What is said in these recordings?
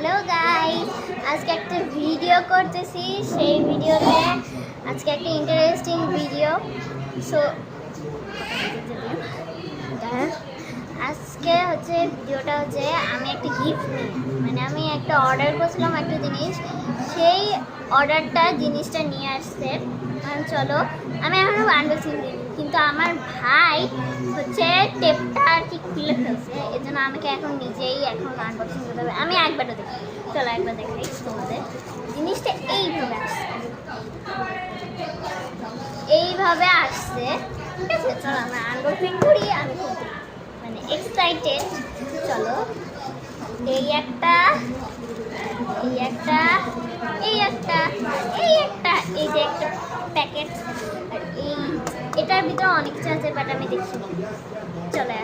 Hello guys, আজকে একটা video করতেছি। সেই ভিডিওতে আজকে একটা ইন্টারেস্টিং ভিডিও। সো আজকে হচ্ছে ভিডিওটা হচ্ছে আমি একটা গিফট নিই, মানে আমি একটা অর্ডার করেছিলাম একটা জিনিস, সেই অর্ডারটা জিনিসটা নিয়ে আসছে। চলো, আমি এখনো আনবক্সিং করিনি, কিন্তু আমার ভাই হচ্ছে টেপটা আর কি খুলে ফেলছে, এই জন্য আমাকে এখন নিজেই এখন আনবক্সিং করতে হবে। আমি একবারও দেখি, চলো একবার দেখাই তোমাদের। জিনিসটা এইভাবে আসছে, ঠিক আছে? চলো আমরা আনবক্সিং করি। আমি খুব মানে এক্সাইটেড। চলো, এই একটা, এই একটা, এই একটা, এই একটা, এই যে একটা প্যাকেট, আর এটার ভিতরে অনেক কিছু আছে, বাট আমি দেখিনি। চলো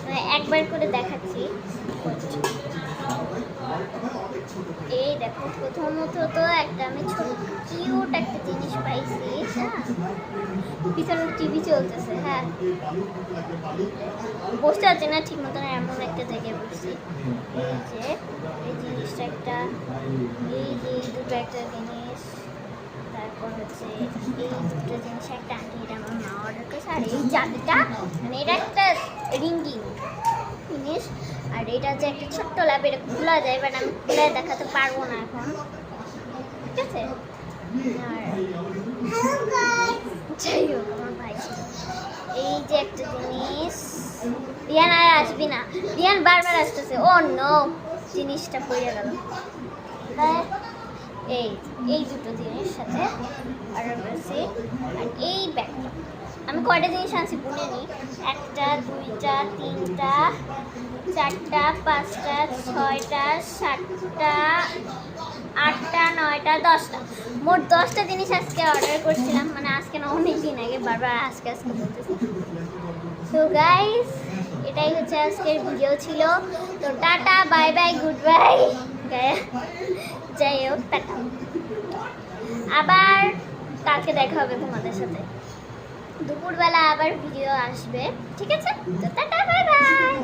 মানে একবার করে দেখাচ্ছি। এই দেখো, প্রথমত তো একটা আমি ছোট কিউট একটা জিনিস পাইছি। হ্যাঁ, পিছনে টিভি চলতেছে। হ্যাঁ, বসতে আছে না ঠিক মতন, এমন একটা জায়গায় বসছি। এই যে এই জিনিসটা একটা, এই যে দুটো একটা জিনিস, তারপর হচ্ছে এই দুটো জিনিস একটা আন্টি, এটা আমার মা অর্ডার করেছে। আর এই চাবিটা, মানে এটা একটা রিঙ্গিং জিনিস। আর এটা হচ্ছে একটা ছোট্ট ল্যাব, এটা খোলা যায়, বাট আমি খুলে দেখাতে পারবো না এখন, ঠিক আছে? আর যাই হোক, আমার ভাই এই যে একটা জিনিস, রিয়ান আর আসবি না, রিয়ান বারবার আসতেছে। ও নো, জিনিসটা পড়ে গেল। এই এই দুটো জিনিস সাথে অর্ডার করেছি। আর এই ব্যাগটা আমি কয়টা জিনিস আনছি গুনে নিই। একটা, দুইটা, তিনটা, চারটা, পাঁচটা, ছয়টা, সাতটা, আটটা, নয়টা, দশটা, মোট 10টা জিনিস আজকে অর্ডার করছিলাম। মানে আজকে না, অনেক দিন আগে, বারবার আজকে আজকে বলতেছি। তো গাইস, এটাই হচ্ছে আজকের ভিডিও ছিল। তো tata, bye bye, good bye. যাই হোক, টাটা। আবার কালকে দেখা হবে তোমাদের সাথে, দুপুরবেলা আবার ভিডিও আসবে, ঠিক আছে? তো টাটা, বাই বাই।